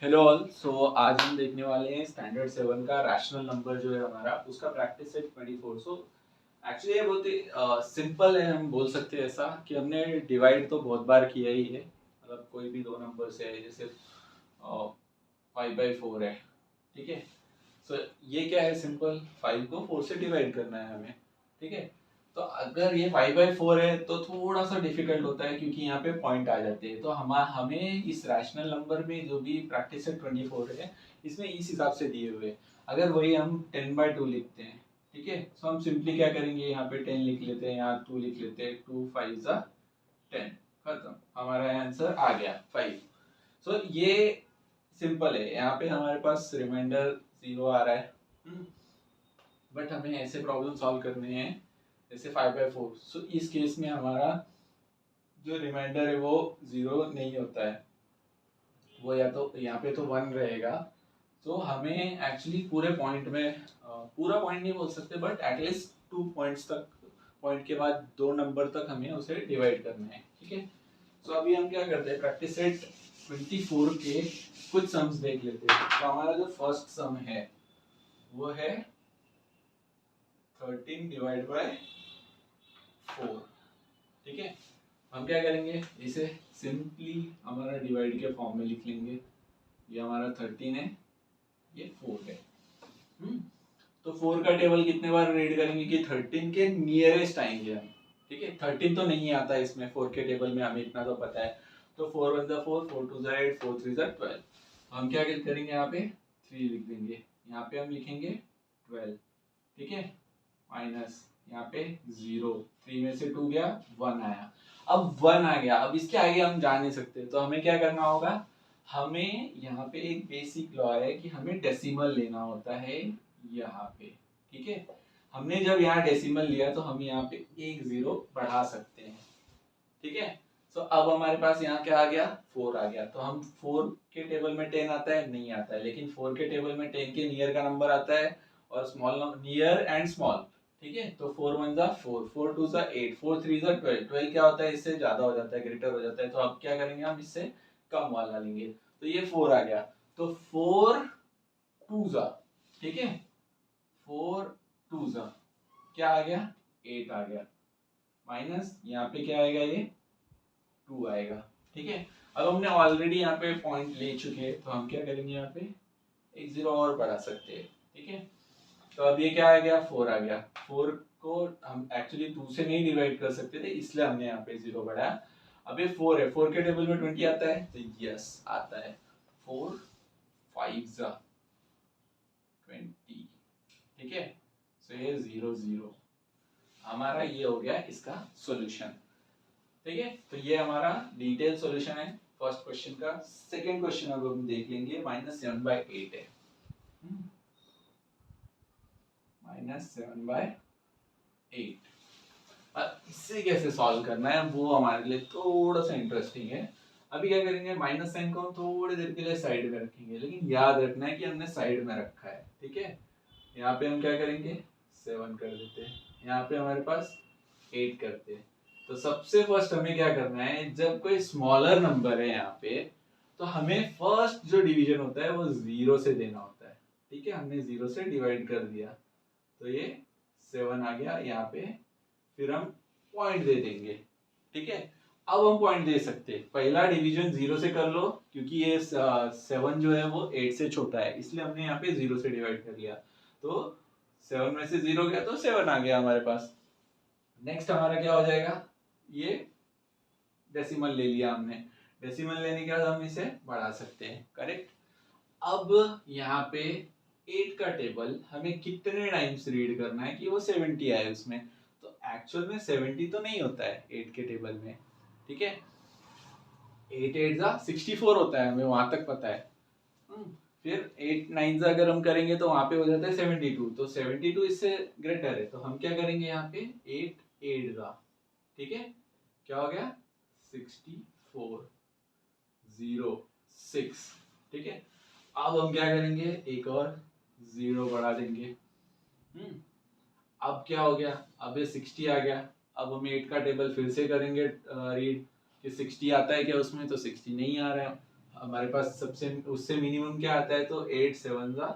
Hello all. सो आज हम देखने वाले हैं स्टैंडर्ड 7 का रैशनल नंबर जो है हमारा, उसका प्रैक्टिस सेट 24। सो एक्चुअली ये बहुत ही सिंपल है, हम बोल सकते हैं ऐसा कि हमने डिवाइड तो बहुत बार किया ही है। मतलब कोई भी दो नंबर से है, जैसे 5/4 है, ठीक है। सो ये क्या है, सिंपल 5 को 4 से डिवाइड करना है हमें, ठीक है। तो अगर ये 5/4 है तो थोड़ा सा डिफिकल्ट होता है, क्योंकि यहाँ पे पॉइंट आ जाते हैं। तो हमें इस रैशनल नंबर में जो भी प्रैक्टिस है 24 है, इसमें इस हिसाब से दिए हुए हैं। अगर वही हम 10/2 लिखते हैं, ठीक है, तो हम सिंपली क्या करेंगे, यहाँ पे 10 लिख लेते हैं, यहाँ 2 लिख लेते हैं, 2 5 जा 10, खत्म, हमारा आंसर आ गया 5। सो ये सिंपल है। यहाँ पे हमारे पास रिमाइंडर 0 आ रहा है, बट हमें ऐसे प्रॉब्लम सॉल्व करने हैं जैसे 5/4। सो इस केस में हमारा जो रिमाइंडर है वो 0 नहीं होता है, वो या तो यहाँ पे तो 1 रहेगा। तो हमें एक्चुअली पूरे पॉइंट में पूरा पॉइंट नहीं बोल सकते, बट एटलीस्ट 2 पॉइंट्स तक, पॉइंट के बाद 2 नंबर तक हमें उसे डिवाइड करना है, ठीक है। तो अभी हम क्या करते हैं, प्रैक्टिस सेट 24 के कुछ सम्स देख लेते हैं। तो हमारा जो फर्स्ट सम है वो है 13/4, ठीक है। हम क्या करेंगे, इसे सिंपली हमारा डिवाइड के फॉर्म में लिख लेंगे। ये हमारा 13 है, ये 4 है। हम्म तो 4 का टेबल कितने बार रीड करेंगे कि 13 के नियरेस्ट आएंगे हम, ठीक है। 13 तो नहीं आता इसमें 4 के टेबल में, हमें इतना तो पता है। तो 4 1 4, 4 2 8, 4 3 12। हम क्या करेंगे, यहाँ पे 3 लिख देंगे, यहाँ पे हम लिखेंगे 12, ठीक है, माइनस यहाँ पे 0, 3 में से 2 गया, 1 आया। अब 1 आ गया, अब इसके आगे हम जा नहीं सकते, तो हमें क्या करना होगा, हमें यहाँ पे एक बेसिक लॉ है कि हमें डेसिमल लेना होता है यहाँ पे, ठीक है। हमने जब यहाँ डेसिमल लिया तो हम यहाँ पे एक 0 बढ़ा सकते हैं, ठीक है। तो अब हमारे पास यहाँ क्या आ गया, 4 आ गया। तो हम 4 के टेबल में 10 आता है, नहीं आता है, लेकिन 4 के टेबल में 10 के नियर का नंबर आता है, और स्मॉल नियर एंड स्मॉल, ठीक है। तो 4 1 जा 4, 4 2 जा 8, 4 3 जा 12, 12 क्या होता है, इससे ज्यादा हो जाता है, ग्रेटर हो जाता है। तो अब क्या करेंगे, हम इससे कम वाला लेंगे। तो ये 4 आ गया, तो 4 2 जा, ठीक है, 4 2 जा क्या आ गया, 8 आ गया, माइनस यहाँ पे क्या आएगा, ये 2 आएगा, ठीक है। अब हमने ऑलरेडी यहाँ पे पॉइंट ले चुके हैं, तो हम क्या करेंगे, यहाँ पे एक 0 और बढ़ा सकते हैं, ठीक है। तो अब ये क्या आ गया, 4 आ गया। 4 को हम एक्चुअली 2 से नहीं डिवाइड कर सकते थे, इसलिए हमने यहाँ पे 0 बढ़ाया। अब ये 4 है, 4 के टेबल में 20 आता है, तो यस आता है, 4 5 जा 20, ठीक है। सो ये 0 0 हमारा ये हो गया इसका सॉल्यूशन, ठीक है। तो ये हमारा डिटेल सॉल्यूशन है फर्स्ट क्वेश्चन का। सेकंड क्वेश्चन अब हम देख लेंगे, -7/8 है, -7/8। अब इससे कैसे सॉल्व करना है, वो हमारे लिए थोड़ा सा इंटरेस्टिंग है। अभी क्या करेंगे, माइनस साइन को हम थोड़ी देर के लिए साइड में रखेंगे, लेकिन याद रखना है कि हमने साइड में रखा है, ठीक है। यहाँ पे हम क्या करेंगे, 7 कर देते हैं, यहाँ पे हमारे पास 8 करते हैं। तो सबसे फर्स्ट हमें क्या करना है, जब कोई स्मॉलर नंबर है यहाँ पे, तो हमें फर्स्ट जो डिवीजन होता है वो 0 से देना होता है, ठीक है। हमने 0 से डिवाइड कर दिया, तो ये 7 आ गया यहाँ पे। फिर हम पॉइंट दे देंगे, ठीक है। अब हम पॉइंट दे सकते हैं, पहला डिवीजन 0 से कर लो, क्योंकि ये 7 जो है वो 8 से छोटा है, इसलिए हमने यहाँ पे 0 से डिवाइड कर लिया। तो 7 में से 0 गया तो 7 आ गया हमारे पास। नेक्स्ट हमारा क्या हो जाएगा, ये डेसिमल ले लिया हमने, डेसिमल लेने के बाद हम इसे बढ़ा सकते हैं, करेक्ट। अब यहाँ पे 8 का टेबल हमें कितने टाइम्स रीड करना है कि वो 70 आए उसमें। तो एक्चुअल में 70 तो नहीं होता है 8 के टेबल में, ठीक है। 8 8 जा 64 होता है, हमें वहां तक पता है। फिर 8 9 जा अगर हम करेंगे तो वहां पे हो जाता है 72, तो 72 इससे ग्रेटर है। तो हम क्या करेंगे, यहाँ पे 8 8 जा, ठीक है, क्या हो गया 64 0 6, ठीक है। अब हम क्या करेंगे, एक और 0 बढ़ा देंगे। अब क्या हो गया, अब ये 60 आ गया। अब हम 8 का टेबल फिर से करेंगे रीड कि 60 आता है क्या उसमें, तो 60 नहीं आ रहा है। हमारे पास सबसे उससे मिनिमम क्या आता है, तो 8 7 जा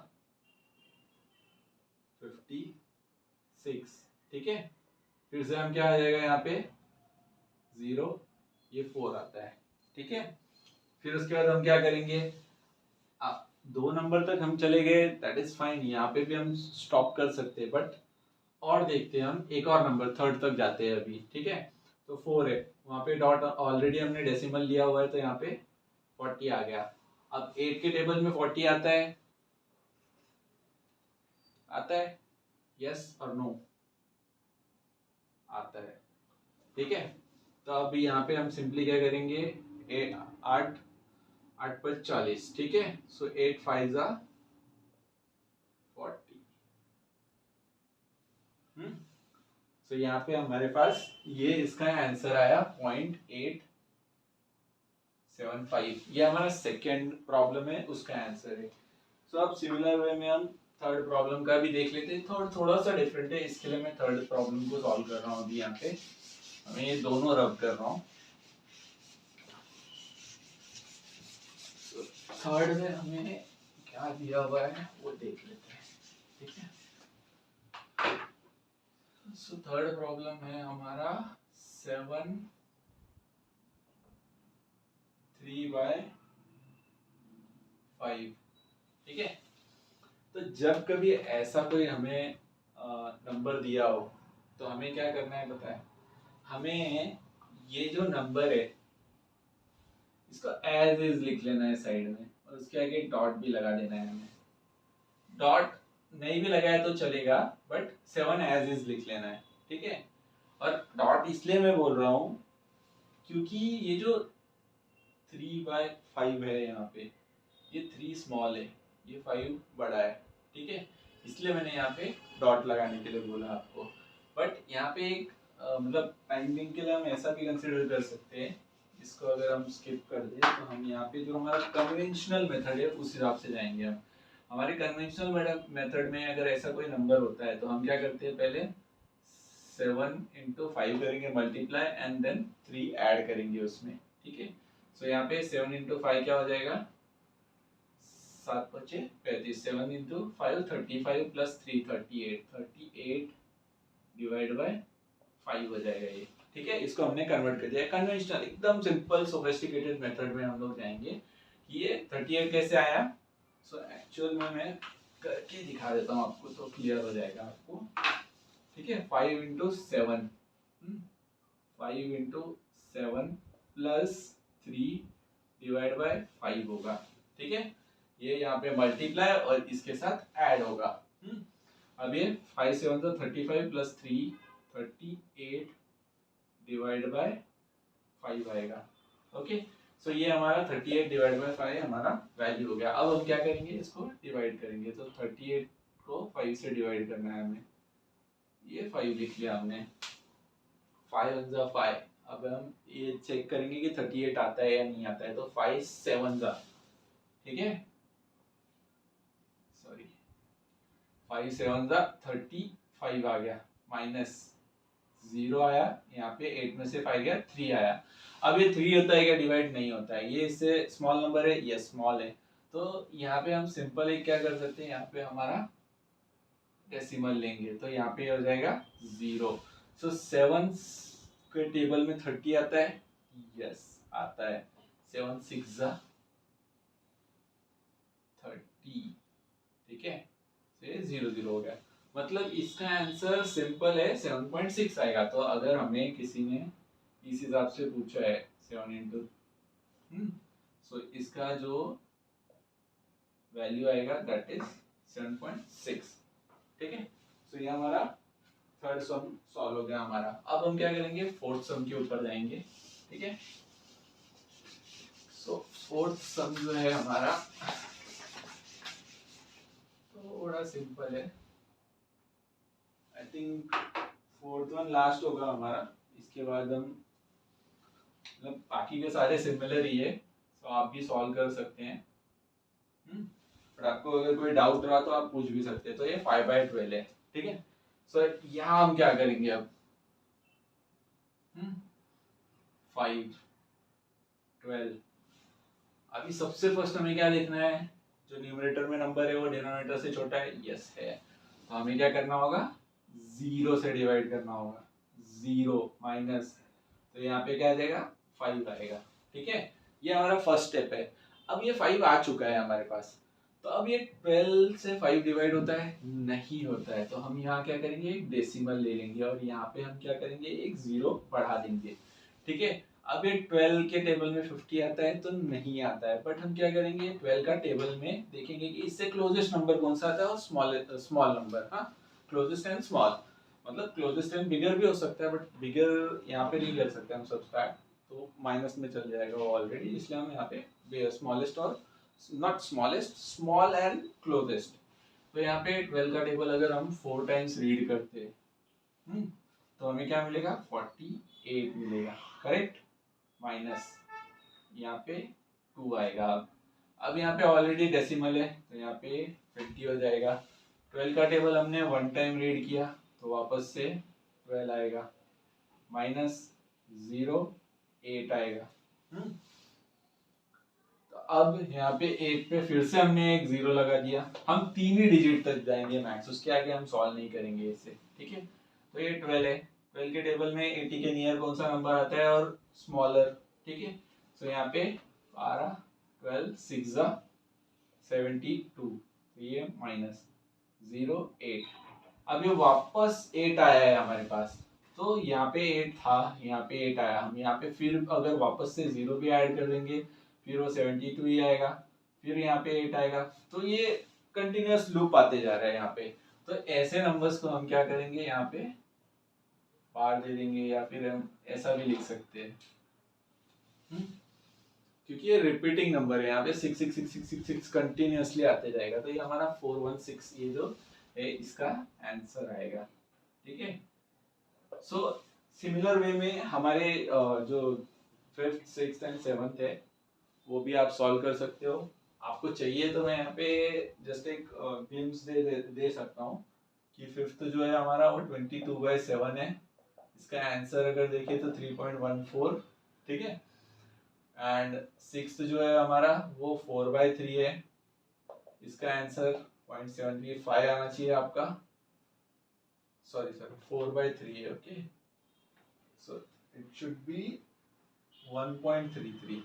56, ठीक है। फिर से हम क्या आ जाएगा यहाँ पे 0, ये 4 आता है, ठीक है। फिर उसके बाद हम क्या करेंगे, 2 नंबर तक हम चले गए, दैट इज फाइन, यहाँ पे भी हम स्टॉप कर सकते हैं, बट और देखते हैं हम एक और नंबर थर्ड तक जाते हैं अभी, ठीक है। तो 4 है, वहाँ पे डॉट ऑलरेडी हमने डेसिमल लिया हुआ है, तो यहाँ पे 40 आ गया। अब 8 के टेबल में 40 आता है, आता है, यस और नो, आता है, ठीक है। तो अब यहाँ पे हम सिंपली क्या करेंगे, 8 8 पर 40, ठीक है। सो 8 5 जा 40। सो यहाँ पे हमारे पास ये इसका आंसर आया 0.875, ये हमारा सेकेंड प्रॉब्लम है, उसका आंसर है। सो अब सिमिलर वे में हम थर्ड प्रॉब्लम का भी देख लेते हैं, थोड़ा सा डिफरेंट है, इसके लिए मैं थर्ड प्रॉब्लम को सॉल्व कर रहा हूँ अभी। यहाँ पे मैं ये दोनों रब कर रहा हूँ। थर्ड में हमें क्या दिया हुआ है वो देख लेते हैं, ठीक है। सो थर्ड प्रॉब्लम है हमारा 7 3/5, ठीक है। तो जब कभी ऐसा कोई हमें नंबर दिया हो, तो हमें क्या करना है बताएं, हमें ये जो नंबर है इसको एज इज लिख लेना है साइड में, और उसके आगे डॉट भी लगा देना है हमें। डॉट नहीं भी लगाया तो चलेगा, बट 7 एज इज लिख लेना है, ठीक है। और डॉट इसलिए मैं बोल रहा हूँ क्योंकि ये जो 3/5 है यहाँ पे, ये 3 स्मॉल है, ये 5 बड़ा है, ठीक है। इसलिए मैंने यहाँ पे डॉट लगाने के लिए बोला आपको। बट यहाँ पे एक मतलब टाइम बिंग के लिए हम ऐसा भी कंसिडर कर सकते हैं, इसको अगर हम स्किप कर दें तो हम यहाँ पे जो हमारा कन्वेंशनल मेथड है उस हिसाब से जाएंगे हम। हमारे कन्वेंशनल मेथड में अगर ऐसा कोई नंबर होता है तो हम क्या करते हैं, पहले 7 × 5 करेंगे मल्टीप्लाई, एंड देन 3 ऐड करेंगे उसमें, ठीक है। सो यहाँ पे 7 × 5 क्या हो जाएगा, 7 × 5 35, 7 × 5 35 प्लस 3 38 डिवाइड बाय 5 हो जाएगा ये, ठीक है। इसको हमने कन्वर्ट कर दिया, कन्वेंशनल एकदम सिंपल सोफिस्टिकेटेड मेथड में हम लोग जाएंगे। ये 38 कैसे आया, सो एक्चुअल में मैं करके दिखा देता हूँ आपको, तो क्लियर हो जाएगा आपको, ठीक है। 5 × 7 5 × 7 प्लस 3 डिवाइड बाय 5 होगा, ठीक है। ये यहाँ पे मल्टीप्लाई और इसके साथ ऐड होगा। अब ये 5 7 तो 35 प्लस 3 38 डिवाइड बाय 5 आएगा, ओके। सो ये हमारा 38 डिवाइड बाय 5 हमारा वैल्यू हो गया। अब हम क्या करेंगे, इसको डिवाइड करेंगे, तो 38 को 5 से डिवाइड करना है हमें, ये 5 लिख लिया हमने, 5 × 5। अब हम ये चेक करेंगे कि 38 आता है या नहीं आता है, तो 5 7 जा, ठीक है, सॉरी 5 7 जा 35 आ गया, माइनस 0 आया, यहाँ पे 8 में से 5 गया, 3 आया। अब ये 3 होता है क्या, डिवाइड नहीं होता है, ये इससे स्मॉल नंबर है, ये स्मॉल है, तो यहाँ पे हम सिंपल एक क्या कर सकते हैं, यहाँ पे हमारा डेसिमल लेंगे, तो यहाँ पे हो जाएगा 0। सो 7 के टेबल में 30 आता है, यस आता है, 7 6 जा 30, ठीक है। तो ये 0 0 हो गया, मतलब इसका आंसर सिंपल है 7.6 आएगा। तो अगर हमें किसी ने इस हिसाब से पूछा है 7 × सो इसका जो वैल्यू आएगा दैट इज 7.6, ठीक है। सो ये हमारा थर्ड सम सॉल्व हो गया हमारा। अब हम क्या करेंगे, फोर्थ सम के ऊपर जाएंगे, ठीक है। सो फोर्थ सम जो है हमारा थोड़ा सिंपल है, I think fourth one last होगा हमारा, इसके बाद हम मतलब बाकी के सारे सिमिलर ही है, तो आप भी सॉल्व कर सकते हैं। बट आपको अगर कोई डाउट रहा तो आप पूछ भी सकते हैं। तो ये 5/12 है, ठीक है। सो यहाँ हम क्या करेंगे अब, 5 12, अभी सबसे फर्स्ट हमें क्या देखना है, जो न्यूमरेटर में नंबर है वो डिनोमिनेटर से छोटा है, यस है, तो हमें क्या करना होगा, 0 से डिवाइड करना होगा, 0 माइनस, तो यहाँ पे क्या आ जाएगा, 5 आएगा। ठीक है, ये हमारा फर्स्ट स्टेप है। अब ये 5 आ चुका है हमारे पास, तो अब ये 12 से 5 डिवाइड होता है, नहीं होता है, तो हम यहाँ क्या करेंगे, एक डेसिमल ले लेंगे और यहाँ पे हम क्या करेंगे, एक 0 बढ़ा देंगे। ठीक है, अब ये 12 के टेबल में 50 आता है तो नहीं आता है, बट हम क्या करेंगे, 12 का टेबल में देखेंगे कि इससे क्लोजेस्ट नंबर कौन सा आता है, और स्मॉल नंबर, हाँ, क्लोजेस्ट एंड स्मॉल, मतलब क्लोजेस्ट एंड बिगर भी हो सकता है, बट बिगर यहाँ पे नहीं कर सकते हम सब्सट्रैक्ट, तो माइनस में चल जाएगा वो ऑलरेडी, इसलिए हम यहाँ पे स्मॉलेस्ट और not smallest, small and closest. तो यहाँ पे 12 का टेबल अगर हम 4 टाइम्स रीड करते हैं, तो हमें क्या मिलेगा, 48 मिलेगा, करेक्ट, माइनस यहाँ पे 2 आएगा। अब यहाँ पे ऑलरेडी डेसिमल है तो यहाँ पे 50 हो जाएगा। 12 का टेबल हमने 1 टाइम रीड किया तो वापस से 12 आएगा, माइनस 0 8 आएगा। तो अब यहाँ पे 8 पे फिर से हमने एक 0 लगा दिया, हम 3 ही डिजिट तक जाएंगे मैक्स, उसके आगे हम सॉल्व नहीं करेंगे इसे। ठीक है, तो ये 12 है, 12 के टेबल में 80 के नियर कौन सा नंबर आता है और स्मॉलर। ठीक है, तो यहाँ पे 12 12 6 72, तो ये माइनस 0 8। अब ये वापस 8 आया है हमारे पास, तो यहाँ पे 8 था, यहाँ पे 8 आया, हम यहाँ पे फिर अगर वापस से 0 भी ऐड कर देंगे फिर वो 72 ही आएगा, फिर यहाँ पे 8 आएगा, तो ये कंटिन्यूअस लूप आते जा रहा है यहाँ पे। तो ऐसे नंबर्स को हम क्या करेंगे, यहाँ पे पार दे देंगे, या फिर हम ऐसा भी लिख सकते हैं, क्योंकि ये रिपीटिंग नंबर है, यहाँ पे 6 6 6 6 6 6 कंटिन्यूअसली आते जाएगा, तो ये हमारा 416 ये जो है इसका आंसर आएगा। ठीक है, सो सिमिलर वे में हमारे जो 5th 6th एंड 7th है वो भी आप सॉल्व कर सकते हो। आपको चाहिए तो मैं यहाँ पे जस्ट एक ग्लिम्स दे सकता हूँ कि 5th जो है हमारा वो 22/7 है, इसका आंसर अगर देखिए तो 3.14। ठीक है, एंड 6th जो है हमारा वो 4/3 है, इसका आंसर 0.735 आना चाहिए आपका, सॉरी 4/3 है, okay, so it should be 1.33।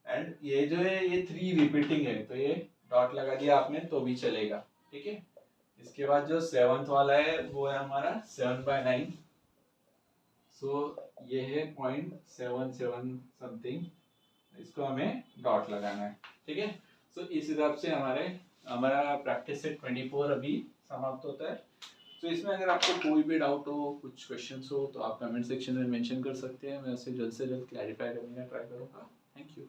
And ये जो है ये 3 रिपीटिंग है, तो ये डॉट लगा दिया आपने तो भी चलेगा। ठीक है, इसके बाद जो 7th वाला है वो है हमारा 7/9, सो ये है 0.77 समथिंग, इसको हमें डॉट लगाना है। ठीक है, सो इस हिसाब से हमारा प्रैक्टिस सेट 24 अभी समाप्त होता है। तो इसमें अगर आपको कोई भी डाउट हो, कुछ क्वेश्चंस हो, तो आप कमेंट सेक्शन में मेंशन कर सकते हैं, मैं उसे जल्द से जल्द क्लैरिफाई करने का ट्राई करूँगा। Thank you.